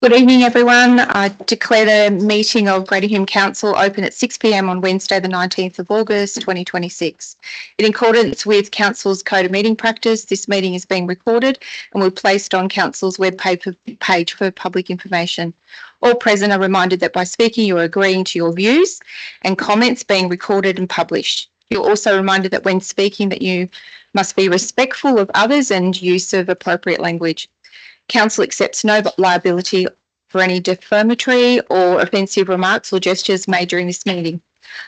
Good evening, everyone. I declare the meeting of Greater Hume Council open at 6 p.m. on Wednesday, the 19th of August, 2026. In accordance with Council's Code of Meeting Practice, this meeting is being recorded and will be placed on Council's web page for public information. All present are reminded that by speaking, you are agreeing to your views and comments being recorded and published. You're also reminded that when speaking that you must be respectful of others and use of appropriate language. Council accepts no liability for any defamatory or offensive remarks or gestures made during this meeting.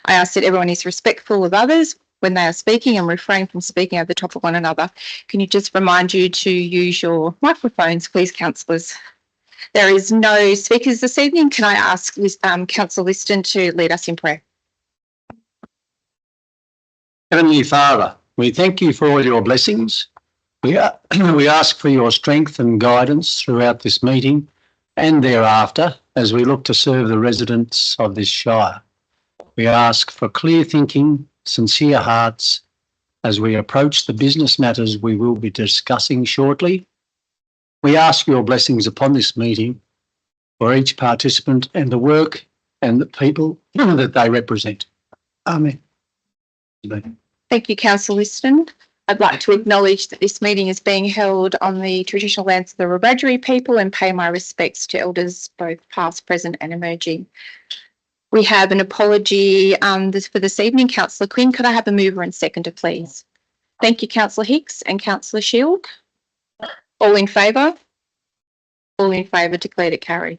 I ask that everyone is respectful of others when they are speaking and refrain from speaking over the top of one another. Can you just remind you to use your microphones, please, councillors? There is no speakers this evening. Can I ask Councillor Liston to lead us in prayer? Heavenly Father, we thank you for all your blessings. We ask for your strength and guidance throughout this meeting and thereafter as we look to serve the residents of this shire. We ask for clear thinking, sincere hearts as we approach the business matters we will be discussing shortly. We ask your blessings upon this meeting for each participant and the work and the people that they represent. Amen. Thank you, Councillor Liston. I'd like to acknowledge that this meeting is being held on the traditional lands of the Wiradjuri people and pay my respects to elders, both past, present and emerging. We have an apology for this evening. Councillor Quinn, could I have a mover and seconder, please? Thank you, Councillor Hicks and Councillor Shield. All in favour? All in favour, declare to carry.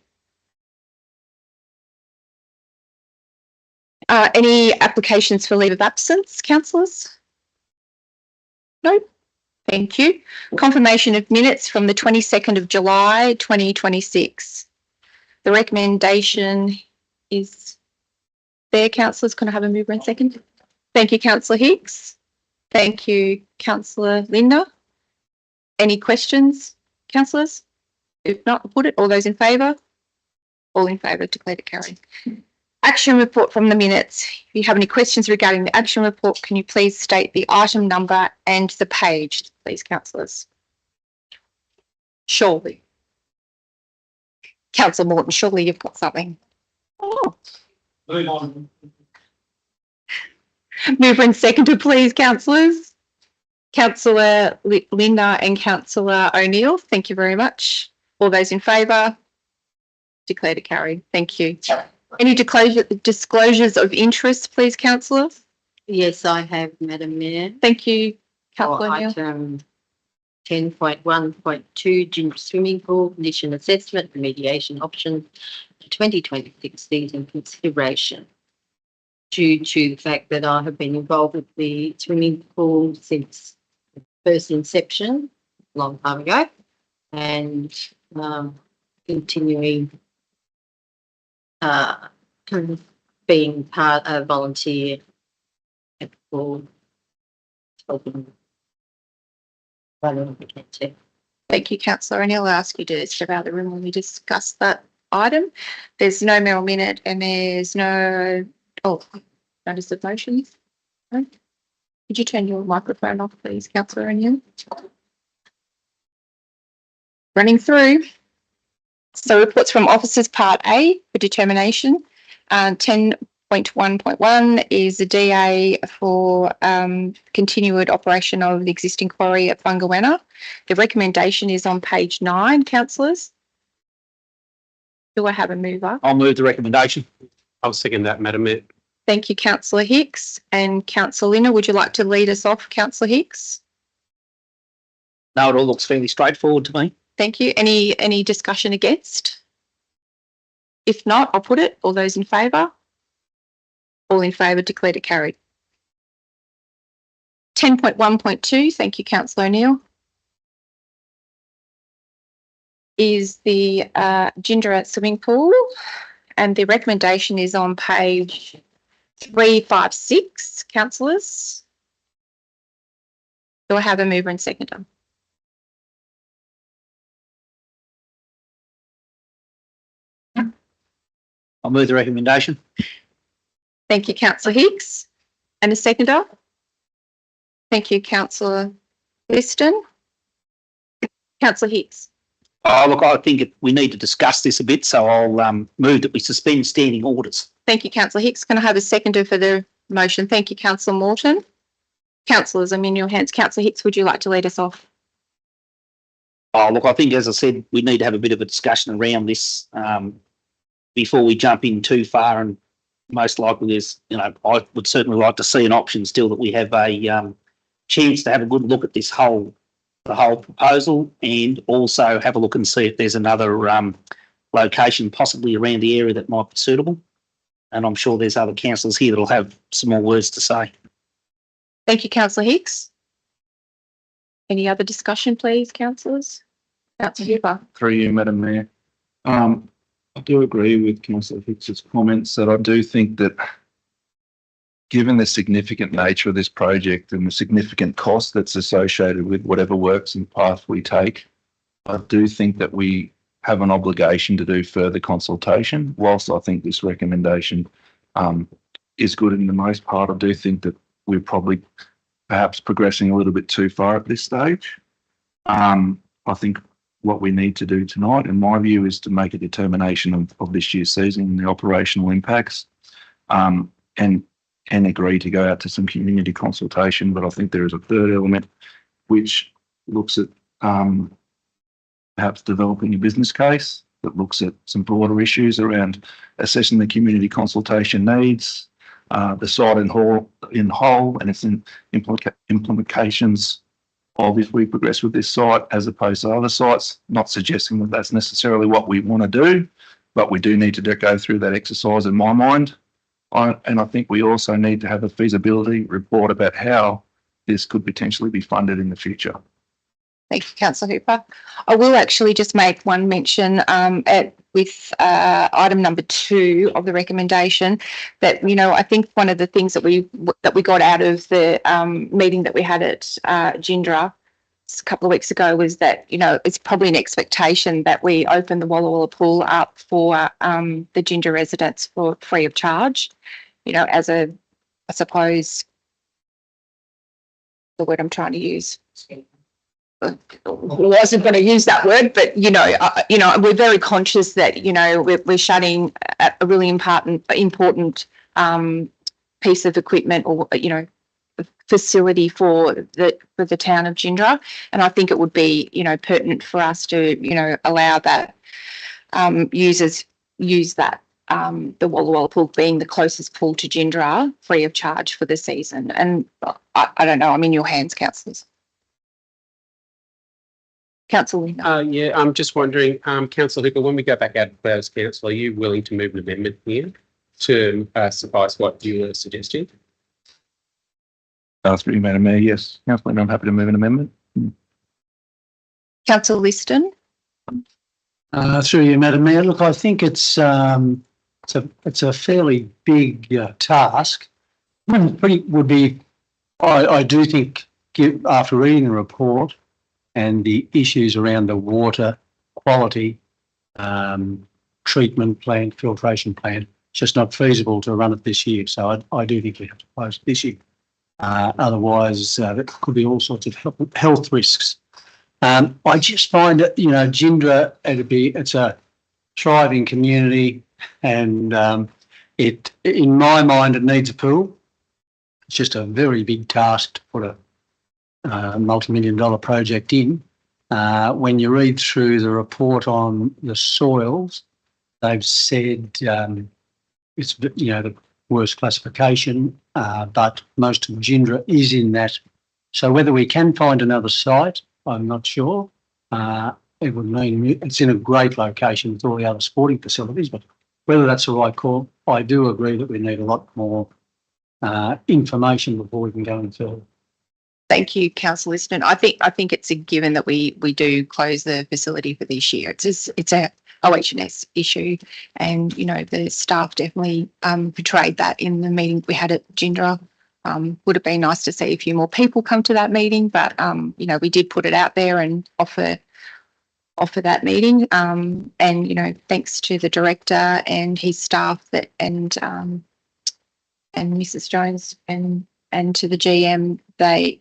Any applications for leave of absence, councillors? No. Thank you. Confirmation of minutes from the 22nd of July, 2026. The recommendation is there, councillors. Can I have a mover and second? Thank you, Councillor Hicks. Thank you, Councillor Linda. Any questions, councillors? If not, put it. All those in favour? All in favour, declare to carry. Action report from the minutes. If you have any questions regarding the action report, can you please state the item number and the page, please, councillors? Surely. Councillor Morton, surely you've got something. Oh. Mover and seconder, please, councillors. Councillor Linda and Councillor O'Neill, thank you very much. All those in favour? Declare to carry. Thank you. Any disclosures of interest, please, councillors? Yes, I have, Madam Mayor. Thank you, Councillor O'Neill. Item 10.1.2, gym swimming pool condition assessment remediation options 2026 season consideration. Due to the fact that I have been involved with the swimming pool since the first inception, a long time ago, and continuing being part of volunteer for helping whatever we can to. Thank you, Councillor O'Neill. I'll ask you to step out of the room when we discuss that item. There's no mayoral minute and there's no notice of motions. No? Could you turn your microphone off, please, Councillor O'Neill? Running through. So reports from officers part A for determination. 10.1.1 is the DA for continued operation of the existing quarry at Bungawenna. The recommendation is on page 9, councillors. Do I have a mover? I'll move the recommendation. I'll second that, Madam Mayor. Thank you, Councillor Hicks. And Councillor Linner, would you like to lead us off, Councillor Hicks? No, it all looks fairly straightforward to me. Thank you. Any discussion against? If not, I'll put it. All those in favour? All in favour, declare to carry. 10.1.2, thank you, Councillor O'Neill, is the Gindera swimming pool, and the recommendation is on page 356, councillors. Do I have a mover and seconder? I'll move the recommendation. Thank you, Councillor Hicks. And a seconder? Thank you, Councillor Liston. Councillor Hicks. Oh, look, I think we need to discuss this a bit, so I'll move that we suspend standing orders. Thank you, councillor Hicks. Can I have a seconder for the motion? Thank you, councillor Morton. Councillors, I'm in your hands. Councillor Hicks, would you like to lead us off? Oh, look, I think, as I said, we need to have a bit of a discussion around this before we jump in too far. And most likely, there's, I would certainly like to see an option still that we have a chance to have a good look at the whole proposal, and also have a look and see if there's another location possibly around the area that might be suitable. And I'm sure there's other councillors here that'll have some more words to say. Thank you, councillor Hicks. Any other discussion, please, councillors? Councillor Hooper. Through you, Madam Mayor. I do agree with Councillor Hicks's comments that I do think that given the significant nature of this project and the significant cost that's associated with whatever works and path we take, I do think that we have an obligation to do further consultation. Whilst I think this recommendation is good in the most part, I do think that we're probably perhaps progressing a little bit too far at this stage. I think what we need to do tonight, in my view, is to make a determination of this year's season and the operational impacts, and agree to go out to some community consultation. But I think there is a third element which looks at perhaps developing a business case that looks at some broader issues around assessing the community consultation needs, the site in whole and its implications of if we progress with this site as opposed to other sites. Not suggesting that that's necessarily what we want to do, but we do need to go through that exercise in my mind. And I think we also need to have a feasibility report about how this could potentially be funded in the future. Thank you, councillor Hooper. I will actually just make one mention with item number 2 of the recommendation that, I think one of the things that we got out of the meeting that we had at Gindra a couple of weeks ago was that, it's probably an expectation that we open the Walla Walla pool up for the Gindra residents for free of charge, as I suppose the word I'm trying to use. I wasn't going to use that word, but we're very conscious that we're shutting a really important piece of equipment or facility for the town of Gindra, and I think it would be pertinent for us to allow that users use that the Walla Walla pool being the closest pool to Gindra free of charge for the season. And I don't know, I'm in your hands, councillors. Councillor. Yeah, I'm just wondering, Councillor Hooper, when we go back out to Players Council, are you willing to move an amendment here to suffice what you were suggesting? Through you, Madam Mayor, yes. Councillor, I'm happy to move an amendment. Councillor Liston. Through you, Madam Mayor. Look, I think it's a fairly big task. I do think, after reading the report and the issues around the water quality treatment plant, filtration plant, it's just not feasible to run it this year. So I do think we have to close it this year. Otherwise, there could be all sorts of health risks. I just find that, Gindra, it's a thriving community, and in my mind, it needs a pool. It's just a very big task to put a multi-million-dollar project in. When you read through the report on the soils, they've said it's the worst classification, but most of Gindra is in that. So whether we can find another site, I'm not sure. It would mean it's in a great location with all the other sporting facilities, but whether that's the right call, I do agree that we need a lot more information before we can go any further. Thank you, Councillor Liston. I think it's a given that we do close the facility for this year. It's a OH&S issue, and the staff definitely portrayed that in the meeting we had at Gindra. Would have been nice to see a few more people come to that meeting, but we did put it out there and offer that meeting. And thanks to the director and his staff and Mrs. Jones and to the GM, they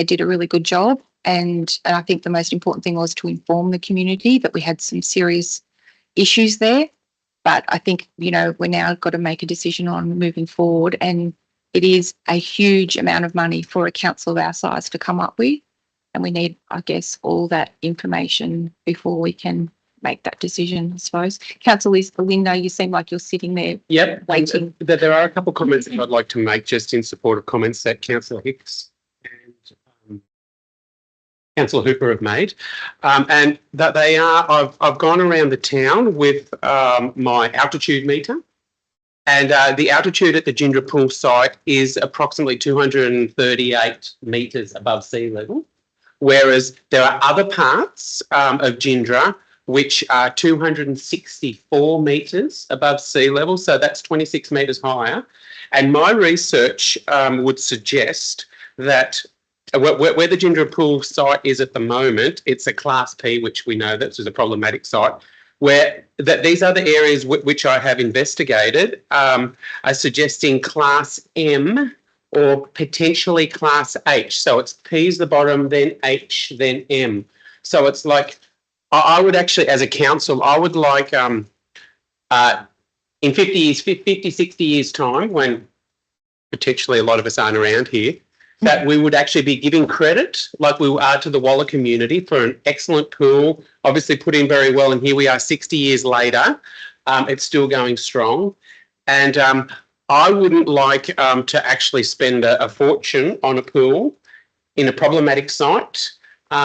did a really good job. And I think the most important thing was to inform the community that we had some serious issues there. But I think, you know, we're now got to make a decision on moving forward, and it is a huge amount of money for a council of our size to come up with. And we need, I guess, all that information before we can make that decision, I suppose. Councillor Linda, you seem like you're sitting there. Yep. Waiting. There are a couple of comments that I'd like to make just in support of comments that Councillor Hicks and Councillor Hooper have made. And that they are, I've gone around the town with my altitude meter, and the altitude at the Gindra Pool site is approximately 238 metres above sea level, whereas there are other parts of Gindra which are 264 metres above sea level, so that's 26 metres higher. And my research would suggest that where the Gindra Pool site is at the moment, it's a Class P, which we know that is a problematic site, where that these other areas which I have investigated are suggesting Class M or potentially Class H. So it's P's the bottom, then H, then M. So it's like, I would actually, as a council, I would like in 50, 60 years time, when potentially a lot of us aren't around here, that we would actually be giving credit like we are to the Waller community for an excellent pool, obviously put in very well. And here we are 60 years later, it's still going strong. And I wouldn't like to actually spend a fortune on a pool in a problematic site,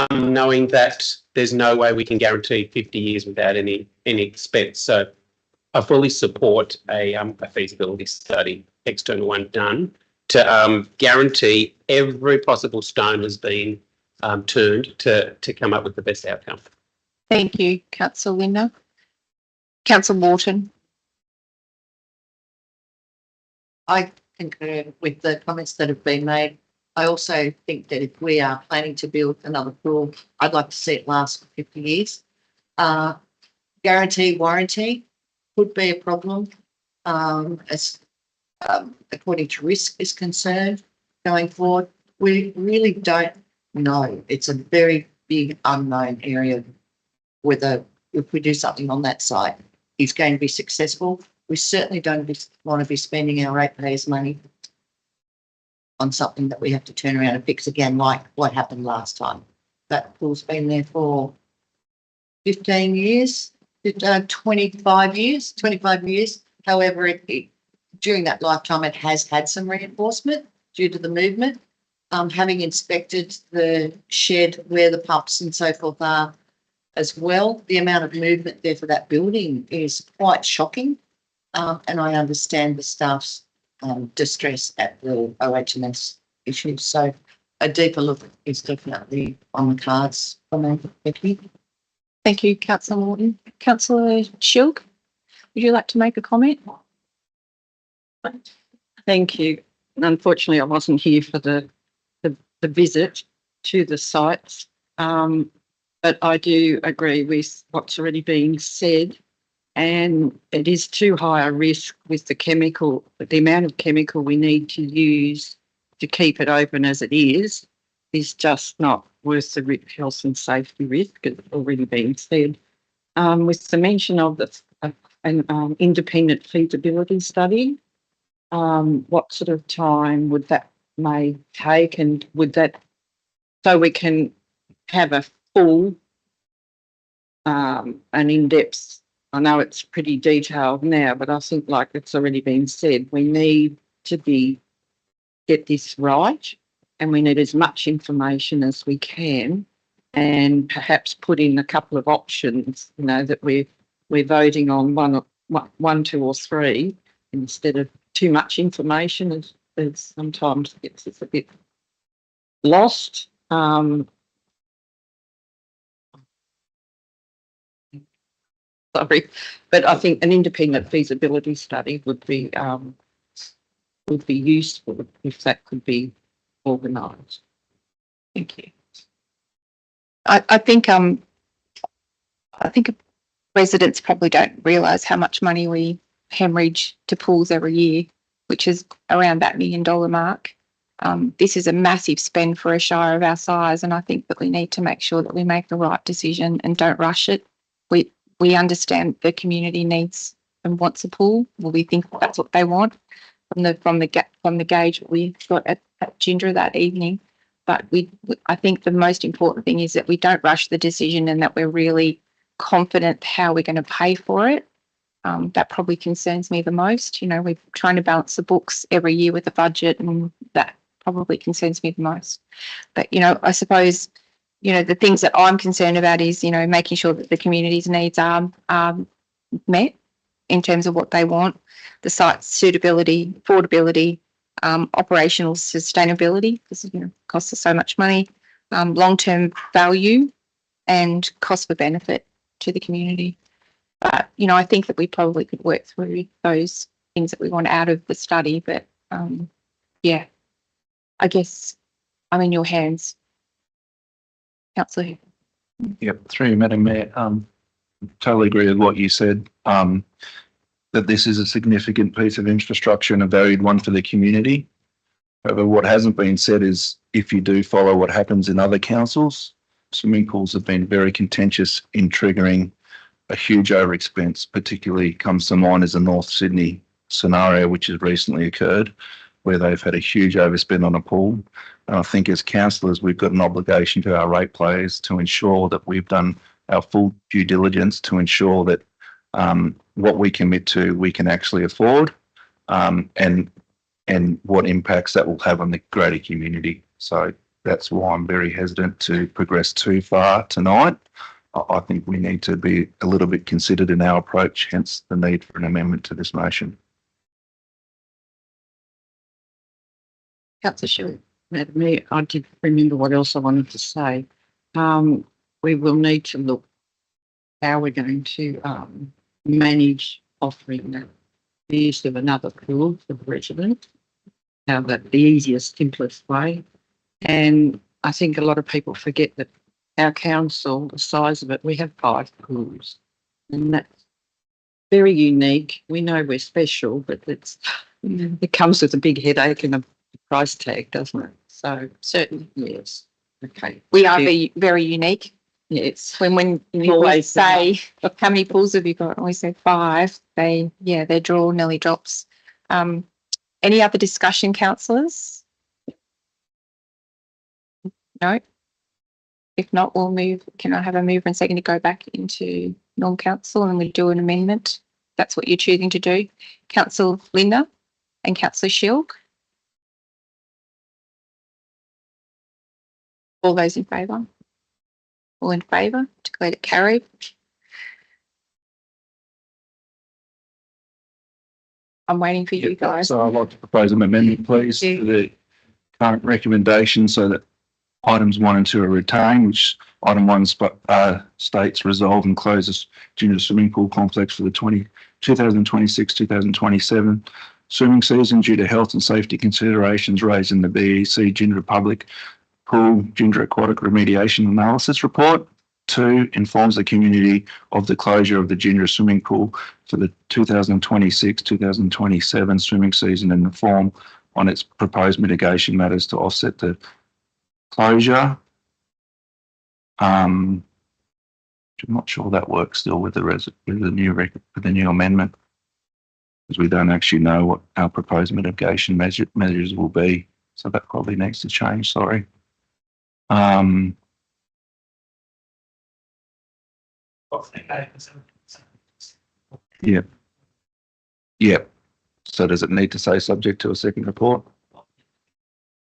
knowing that there's no way we can guarantee 50 years without any expense. So I fully support a feasibility study, external one done, to guarantee every possible stone has been turned to come up with the best outcome. Thank you, Councillor Linda. Councillor Morton. I concur with the comments that have been made. I also think that if we are planning to build another pool, I'd like to see it last for 50 years. Guarantee warranty could be a problem as according to risk is concerned going forward. We really don't know. It's a very big unknown area whether if we do something on that site is going to be successful. We certainly don't want to be spending our ratepayers' money on something that we have to turn around and fix again, like what happened last time. That pool's been there for 15 years, 25 years. However, during that lifetime, it has had some reinforcement due to the movement. Having inspected the shed where the pumps and so forth are as well, the amount of movement there for that building is quite shocking. And I understand the staff's distress at the OHS issues. So a deeper look is definitely on the cards for me, Becky. Thank you, Councillor Morton. Councillor Shilk, would you like to make a comment? Thank you. Unfortunately, I wasn't here for the visit to the sites, but I do agree with what's already been said, and it is too high a risk with the chemical, the amount of chemical we need to use to keep it open as it is just not worth the health and safety risk. It's already been said. With the mention of an independent feasibility study, what sort of time would that may take, and would that, so we can have a full and in-depth, I know it's pretty detailed now, but I think, like it's already been said, we need to get this right, and we need as much information as we can, and perhaps put in a couple of options, you know, that we're voting on one, two or three, instead of too much information as sometimes gets us a bit lost. Sorry, but I think an independent feasibility study would be useful if that could be organised. Thank you. I think residents probably don't realise how much money we hemorrhage to pools every year, which is around that $1 million mark. This is a massive spend for a shire of our size, and I think that we need to make sure that we make the right decision and don't rush it. We understand the community needs and wants a pool. Well, we think that's what they want from the gauge we got at Gindra that evening. But I think the most important thing is that we don't rush the decision and that we're really confident how we're going to pay for it. That probably concerns me the most. You know, we're trying to balance the books every year with the budget, and that probably concerns me the most. But, you know, I suppose, you know, the things that I'm concerned about is, you know, making sure that the community's needs are met in terms of what they want, the site's suitability, affordability, operational sustainability, because, you know, costs us so much money, long-term value and cost for benefit to the community. But, you know, I think that we probably could work through those things that we want out of the study. But, yeah, I guess I'm in your hands, Councillor. Yep, through you, Madam Mayor. Totally agree with what you said, that this is a significant piece of infrastructure and a valued one for the community. However, what hasn't been said is if you do follow what happens in other councils, swimming pools have been very contentious in triggering a huge over expense, particularly comes to mind as a North Sydney scenario, which has recently occurred, where they've had a huge overspend on a pool. And I think as councillors, we've got an obligation to our ratepayers to ensure that we've done our full due diligence to ensure that what we commit to, we can actually afford, and what impacts that will have on the greater community. So that's why I'm very hesitant to progress too far tonight. I think we need to be a little bit considered in our approach, hence the need for an amendment to this motion. Councillor Sherwood. Madam Mayor, I did remember what else I wanted to say. We will need to look how we're going to manage offering the use of another pool for the resident. How that the easiest, simplest way. And I think a lot of people forget that our council, the size of it, we have 5 pools, and that's very unique. We know we're special, but it comes with a big headache and a price tag, doesn't it? So certainly, yes. Okay. We are very unique. Yes. When you always say, look, how many pools have you got? And we say 5. Their draw nearly drops. Any other discussion, councillors? No? If not, we'll move. Can I have a mover and second to go back into non-council and we do an amendment? That's what you're choosing to do. Councillor Linda and Councillor Shilk. All those in favour? All in favour? Declare it carried. I'm waiting for you guys. So I'd like to propose an amendment, please, to the current recommendation so that items 1 and 2 are retained, which item 1 states resolve and closes junior swimming pool complex for the 2026-2027 swimming season due to health and safety considerations raised in the BEC Gindra Public Pool Gindra Aquatic Remediation Analysis Report. 2, informs the community of the closure of the Gindra swimming pool for the 2026-2027 swimming season and inform on its proposed mitigation matters to offset the closure. I'm not sure that works still with the new amendment, because we don't actually know what our proposed mitigation measures will be. So that probably needs to change. Sorry. Yep. Yep. So does it need to say subject to a second report?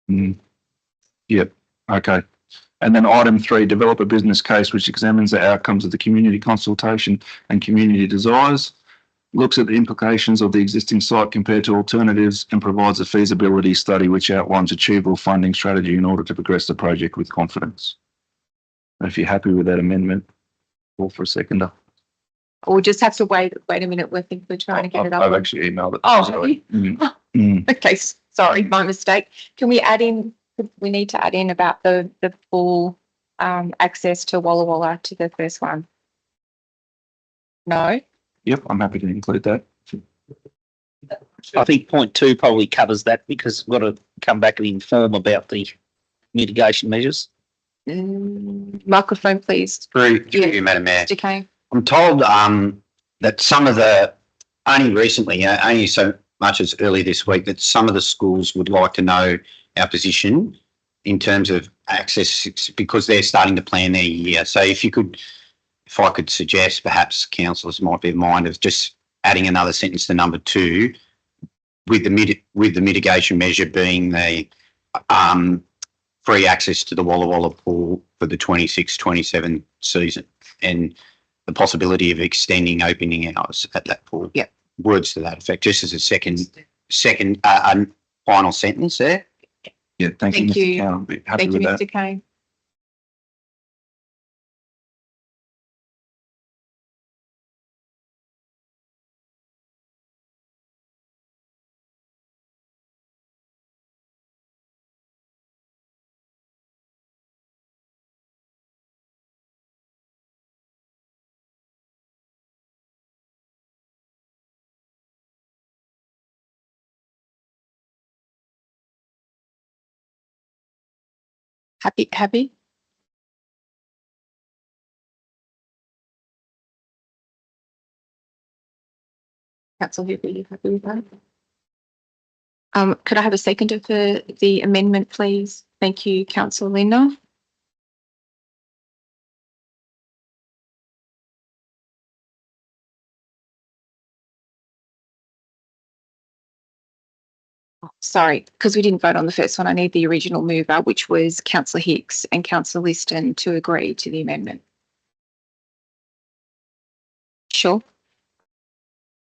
Yep. Okay. And then item 3, develop a business case which examines the outcomes of the community consultation and community desires, looks at the implications of the existing site compared to alternatives, and provides a feasibility study which outlines achievable funding strategy in order to progress the project with confidence. And if you're happy with that amendment, call for a seconder. We'll just have to wait a minute. I think we're trying to get it up. I've actually emailed it. Oh, sorry. Okay, sorry, my mistake. Can we add in, we need to add in about the full access to Walla Walla to the first one? No? Yep, I'm happy to include that. I think point 2 probably covers that because we've got to come back and inform about the mitigation measures. Microphone, please. Through Yeah. you, Madam Mayor. Mr. Kane. I'm told that some of only recently, only so much as early this week, that some of the schools would like to know our position in terms of access because they're starting to plan their year. So if I could suggest, perhaps councillors might be of mind of just adding another sentence to number 2 with the mitigation measure being the free access to the Walla Walla pool for the 26-27 season and the possibility of extending opening hours at that pool. Yep. Words to that effect, just as a second final sentence there. Yeah, thank you, Thank you. Mr. Cowan. I'll be happy Thank you, with that. Mr. Kane. Happy? Councillor Hooper, are you happy with that? Could I have a seconder for the amendment, please? Thank you, Councillor Linda. Sorry, because we didn't vote on the first one. I need the original mover, which was Councillor Hicks and Councillor Liston, to agree to the amendment. Sure.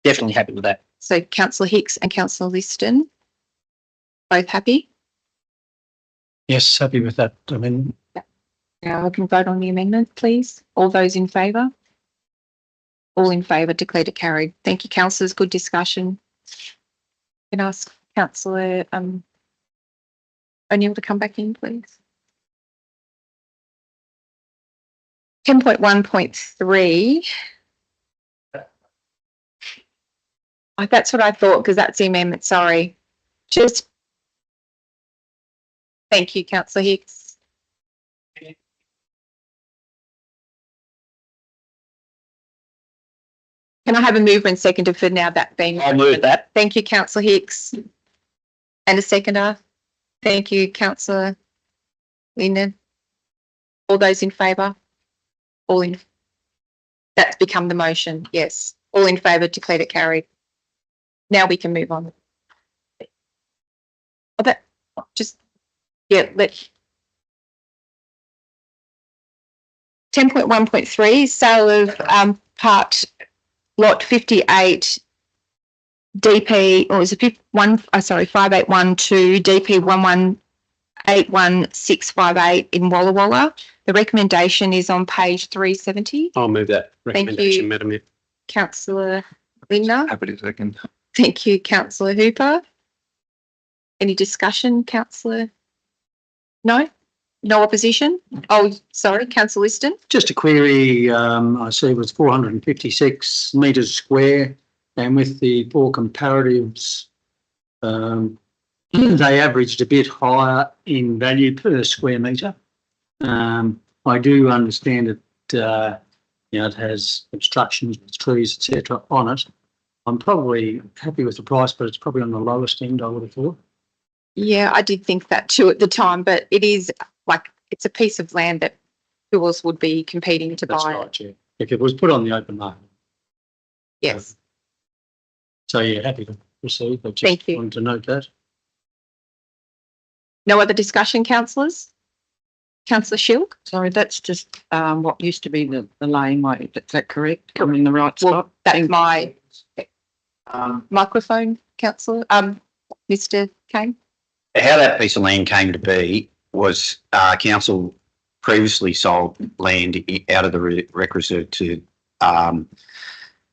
Definitely happy with that. So Councillor Hicks and Councillor Liston, both happy? Yes, happy with that. I mean, Now I can vote on the amendment, please. All those in favour? All in favour, declare it carried. Thank you, councillors. Good discussion. Can I ask Councillor O'Neill to come back in, please? 10.1.3. That's what I thought, because that's the amendment. Sorry. Just thank you, Councillor Hicks. Can I have a mover and seconder for now that being? I'll move that. Thank you, Councillor Hicks. And a seconder. Thank you, Councillor Linden. All those in favour? All in. That's become the motion. Yes. All in favour, declared it carried. Now we can move on. Oh, that just, yeah, let. 10.1.3, sale of part lot 58 DP, or is it 5812 DP 1181658 in Walla Walla. The recommendation is on page 370. I'll move that Thank recommendation, you. Madam Mayor. Councillor Lindner. Happy to second. Thank you, Councillor Hooper. Any discussion, Councillor? No? No opposition? Oh, sorry, Councillor Liston. just a query, I see it was 456 metres square, and with the 4 comparatives, they averaged a bit higher in value per square metre. I do understand it, it has obstructions, trees, etc. on it. I'm probably happy with the price, but it's probably on the lowest end, I would have thought. Yeah, I did think that too at the time, but it is like, it's a piece of land that who else would be competing to That's buy it? right, yeah. If it was put on the open market. Yes. So, yeah, happy to proceed. I just Thank you. wanted to note that. No other discussion, councillors? Councillor Shilk? Sorry, that's just what used to be the laneway. Is that correct? I'm in the right Well, spot. that's my microphone, councillor. Mr. Kane? How that piece of land came to be was council previously sold land out of the rec reserve to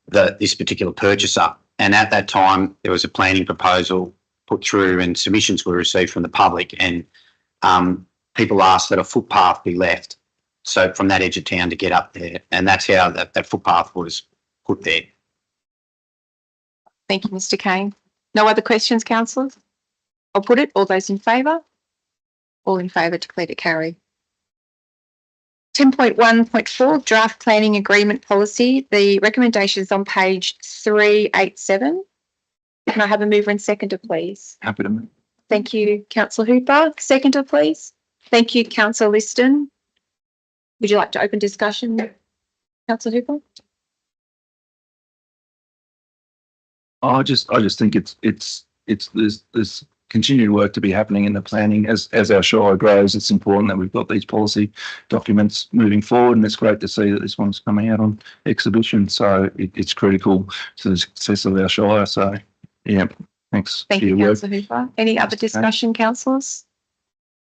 this particular purchaser, and at that time there was a planning proposal put through and submissions were received from the public, and people asked that a footpath be left so from that edge of town to get up there, and that's how that footpath was put there. Thank you, Mr. Kane. No other questions, councillors? I'll put it. All those in favour? All in favour, declare to carry. 10.1.4 draft planning agreement policy. The recommendation is on page 387. Can I have a mover and seconder, please? Happy to move. Thank you, Councillor Hooper. Seconder, please. Thank you, Councillor Liston. Would you like to open discussion, Councillor Hooper? I just think there's continued work to be happening in the planning as our Shire grows. It's important that we've got these policy documents moving forward, and it's great to see that this one's coming out on exhibition. So it's critical to the success of our Shire. So yeah, thanks Thank for you, your work. Councillor Hooper. Any other discussion, councillors?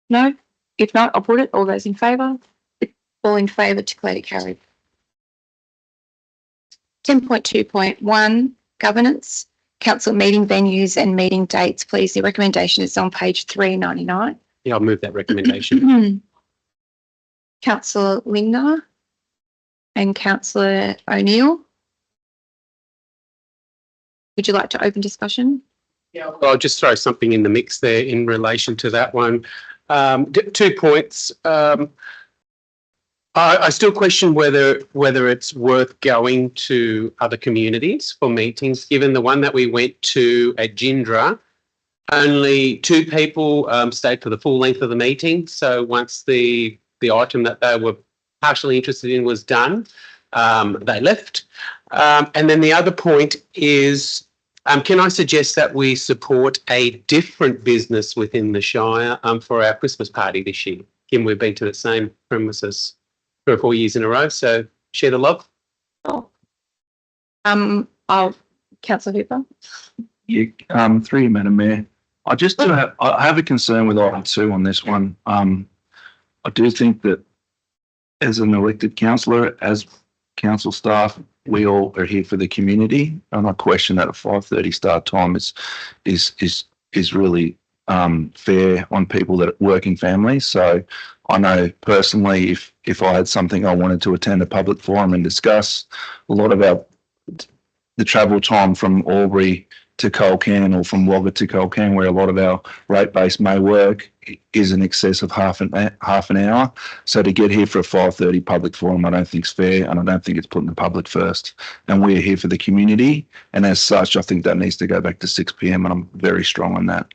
No? If not, I'll put it. All those in favour? All in favour, declare to carry. 10.2.1 governance. Council meeting venues and meeting dates, please. The recommendation is on page 399. Yeah, I'll move that recommendation. Councillor Lingner and Councillor O'Neill. Would you like to open discussion? Yeah, I'll just throw something in the mix there in relation to that one. 2 points. I still question whether it's worth going to other communities for meetings, given the one that we went to at Gindra, only 2 people stayed for the full length of the meeting. So once the item that they were partially interested in was done, they left. And then the other point is, can I suggest that we support a different business within the Shire for our Christmas party this year, given we've been to the same premises 3 or 4 years in a row, so share the love. Oh. Councillor Hooper. Yeah, through you, Madam Mayor. I have a concern with item 2 on this one. I do think that as an elected councillor, as council staff, we all are here for the community, and I question that a 5:30 start time is really fair on people that are working families. So I know personally, if I had something I wanted to attend a public forum and discuss, a lot of the travel time from Albury to Colcan or from Wagga to Colcan, where a lot of our rate base may work, is in excess of half an hour. So to get here for a 5:30 public forum, I don't think is fair, and I don't think it's putting the public first. And we're here for the community, and as such, I think that needs to go back to 6 p.m. and I'm very strong on that.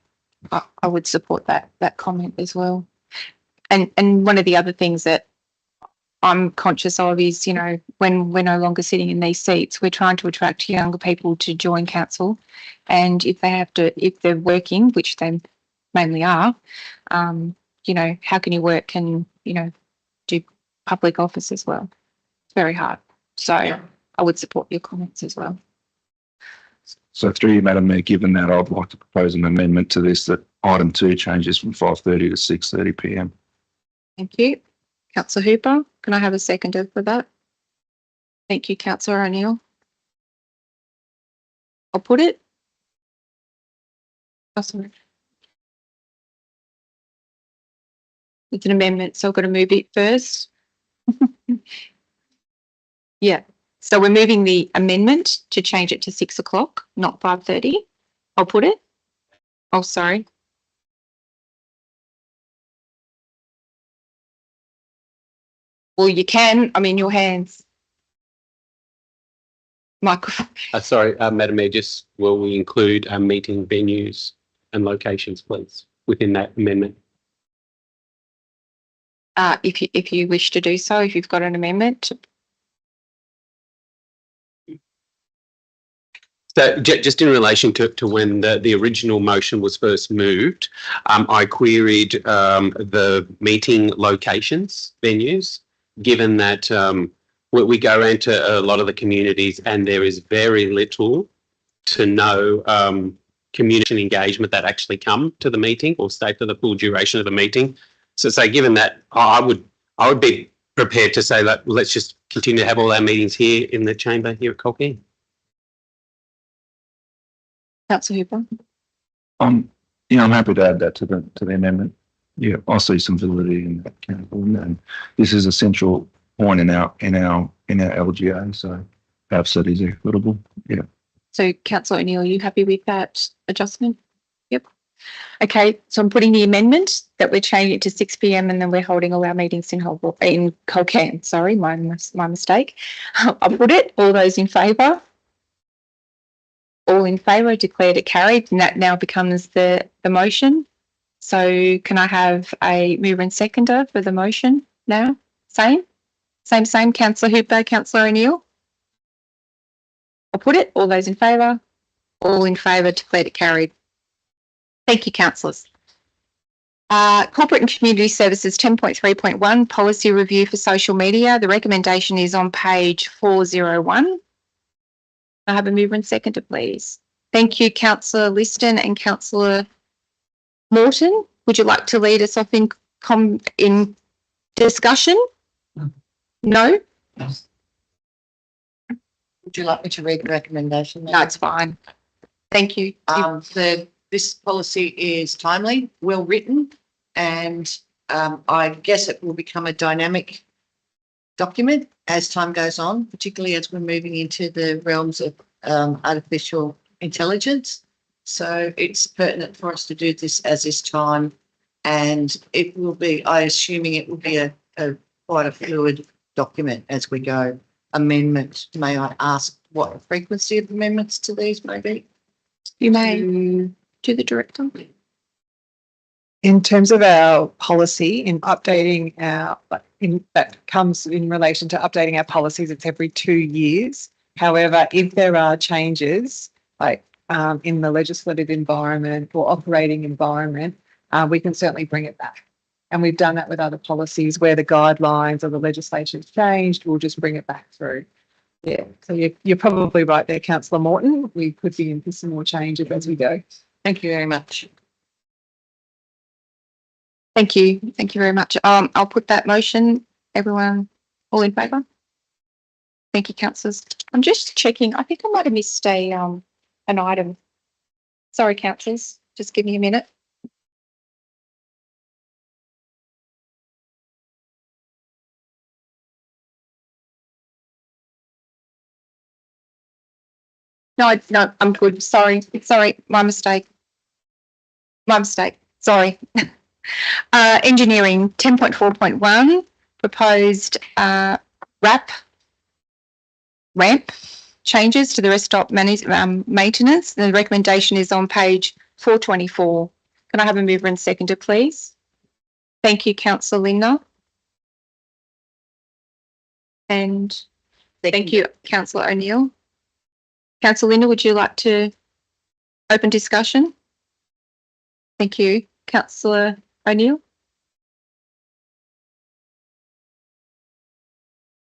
I would support that comment as well. And one of the other things that I'm conscious of is, you know, when we're no longer sitting in these seats, we're trying to attract younger people to join council. And if they're working, which they mainly are, you know, how can you work and, you know, do public office as well? It's very hard. So I would support your comments as well. So through you, Madam Mayor, given that, I'd like to propose an amendment to this, that item 2 changes from 5:30 to 6:30 p.m. Thank you. Councillor Hooper, can I have a seconder for that? Thank you, Councillor O'Neill. I'll put it. Oh, sorry. It's an amendment, so I've got to move it first. Yeah. So we're moving the amendment to change it to 6 o'clock, not 5:30. I'll put it. Oh, sorry. Well, you can. I'm in your hands. Michael. Sorry, Madam Mayor, just will we include meeting venues and locations, please, within that amendment? If you wish to do so, if you've got an amendment. So just in relation to when the original motion was first moved, I queried the meeting locations, venues, given that we go around to a lot of the communities and there is very little to no community engagement that actually come to the meeting or stay for the full duration of the meeting. So given that, I would be prepared to say that let's just continue to have all our meetings here in the chamber here at Colquhoun. Councillor Hooper. Yeah, I'm happy to add that to the amendment. Yeah, I see some validity in that, and this is a central point in our LGA, so perhaps that is equitable. Yeah. So, Councillor O'Neill, are you happy with that adjustment? Yep. Okay, so I'm putting the amendment that we're changing it to 6 p.m. and then we're holding all our meetings in Colcan. Sorry, my mistake. I'll put it. All those in favour? All in favour, declared it carried, and that now becomes the motion. So can I have a mover and seconder for the motion now? Same, Councillor Hooper, Councillor O'Neill. I'll put it. All those in favour? All in favour, declared it carried. Thank you, councillors. Corporate and Community Services 10.3.1, Policy Review for Social Media. The recommendation is on page 401. I have a mover and seconder, please. Thank you, Councillor Liston and Councillor Morton. Would you like to lead us off in discussion? No? Would you like me to read the recommendation? No, it's fine. Thank you. This policy is timely, well written, and I guess it will become a dynamic document as time goes on, particularly as we're moving into the realms of artificial intelligence. So it's pertinent for us to do this as this time, and it will be, assuming it will be a quite a fluid document as we go. Amendment, may I ask what the frequency of amendments to these may be? You may do the director. In terms of our policy in updating that comes in relation to updating our policies, it's every 2 years. However, if there are changes like in the legislative environment or operating environment, we can certainly bring it back. And we've done that with other policies where the guidelines or the legislation has changed, we'll just bring it back through. Yeah, so you're probably right there, Councillor Morton. We could be into some more changes as we go. Thank you very much. Thank you. Thank you very much. I'll put that motion. Everyone, all in favour? Thank you, councillors. I'm just checking. I think I might have missed an item. Sorry, councillors. Just give me a minute. No, I'm good. Sorry, my mistake. Sorry. Engineering 10.4.1, proposed ramp changes to the rest stop maintenance. The recommendation is on page 424. Can I have a mover and seconder, please? Thank you, Councillor Linda. And thank you, Councillor O'Neill. Councillor Linda, would you like to open discussion? Thank you. Councillor O'Neill?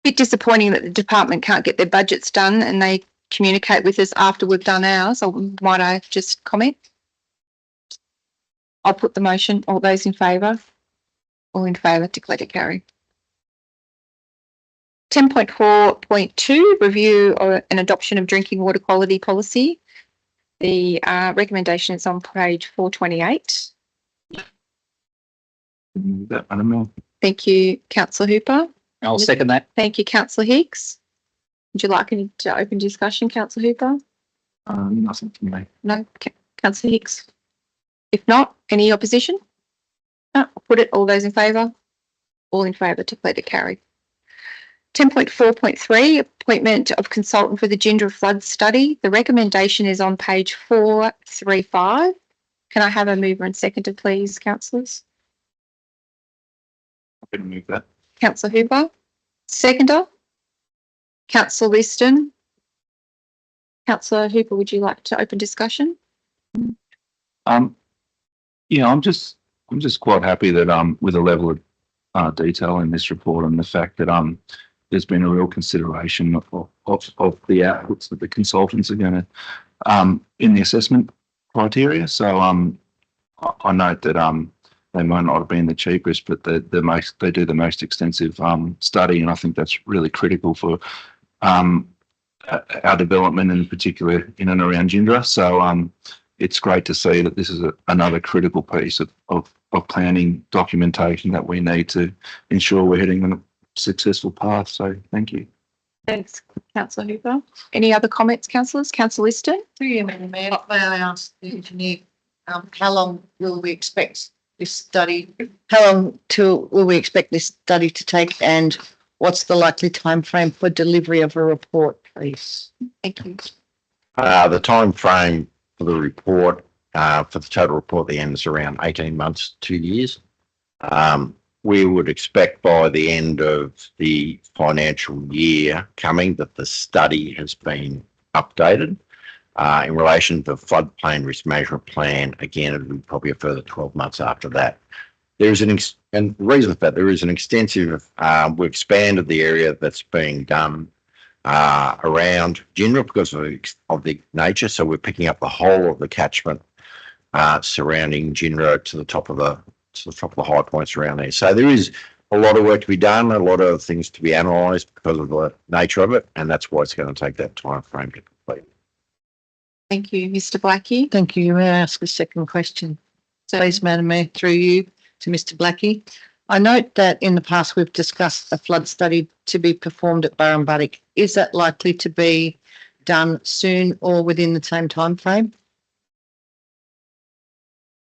Bit disappointing that the department can't get their budgets done and they communicate with us after we've done ours. Or might I just comment? I'll put the motion. All those in favour? All in favour, declare to carry. 10.4.2, review and adoption of drinking water quality policy. The recommendation is on page 428. That, Madam Mayor. Thank you, Councillor Hooper. I'll second that. Thank you, Councillor Hicks. Would you like any to open discussion, Councillor Hooper? Nothing from me. No, Councillor Hicks. If not, any opposition? No, I'll put it. All those in favour? All in favour, declare to carry. 10.4.3, appointment of consultant for the Gindra flood study. The recommendation is on page 435. Can I have a mover and seconder, please, councillors? I can move that. Councillor Hooper. Seconder. Councillor Liston. Councillor Hooper, would you like to open discussion? Yeah, I'm just quite happy that with the level of detail in this report and the fact that there's been a real consideration of the outputs that the consultants are going to in the assessment criteria. So I note that they might not have been the cheapest, but they do the most extensive study, and I think that's really critical for our development, in particular in and around Gindra. So it's great to see that this is another critical piece of planning documentation that we need to ensure we're heading on a successful path. So thank you. Thanks, Councillor Hooper. Any other comments, councillors? Councillor Liston? Through you, Madam Mayor, may I ask the engineer how long will we expect this study? How long will we expect this study to take, and what's the likely timeframe for delivery of a report, please? Thank you. The time frame for the report, for the total report, the end is around 18 months, 2 years. We would expect by the end of the financial year coming that the study has been updated. In relation to the floodplain risk management plan, again, it will be probably a further 12 months after that. There's and the reason for that, there is an extensive, we've expanded the area that's being done around Ginra because of the nature. So we're picking up the whole of the catchment surrounding Ginra to the top of the high points around there. So there is a lot of work to be done, a lot of things to be analysed because of the nature of it, and that's why it's going to take that time frame to complete. Thank you, Mr. Blackie. Thank you. May I ask a second question? Please, Madam Mayor, through you to Mr. Blackie. I note that in the past we've discussed a flood study to be performed at Burrumbuttock. Is that likely to be done soon or within the same time frame?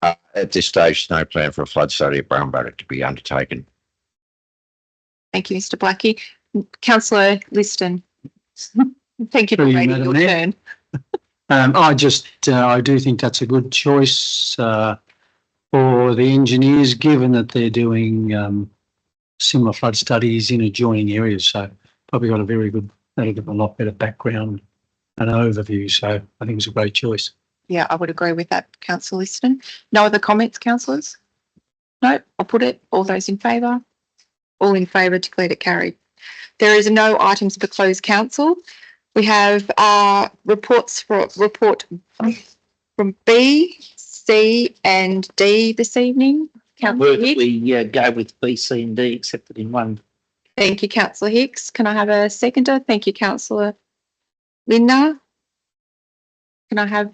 At this stage, no plan for a flood study at Burrumbuttock to be undertaken. Thank you, Mr. Blackie. Councillor Liston. Thank you for Through you, waiting Madam your Mayor. turn. I do think that's a good choice for the engineers, given that they're doing similar flood studies in adjoining areas. So probably got that'll give a lot better background and overview. So I think it's a great choice. Yeah, I would agree with that, Councillor Liston. No other comments, councillors? No, I'll put it. All those in favour? All in favour, declared it carried. There is no items for closed council. We have report from B, C and D this evening. Councillor Word that Hicks. we go with B, C and D accepted in one. Thank you, Councillor Hicks. Can I have a seconder? Thank you, Councillor Linda. Can I have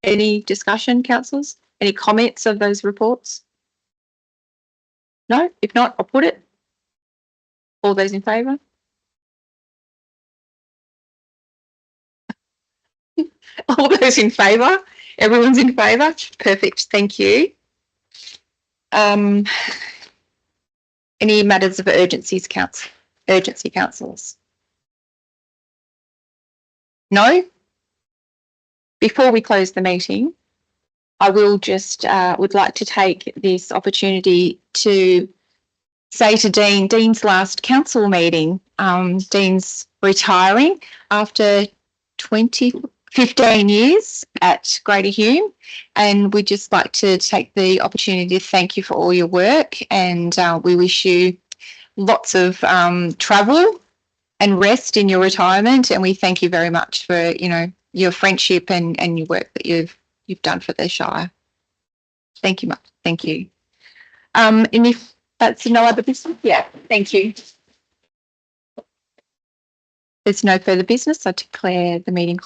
any discussion, councillors? Any comments of those reports? No? If not, I'll put it. All those in favour? All those in favour? Everyone's in favour? Perfect, thank you. Any matters of urgency, councillors? No? Before we close the meeting, I will just would like to take this opportunity to say to Dean's last council meeting. Dean's retiring after 15 years at Greater Hume, and we'd just like to take the opportunity to thank you for all your work, and we wish you lots of travel and rest in your retirement, and we thank you very much for your friendship and your work that you've done for the Shire. Thank you much. Thank you. And if that's no other business, yeah, thank you. There's no further business. I declare the meeting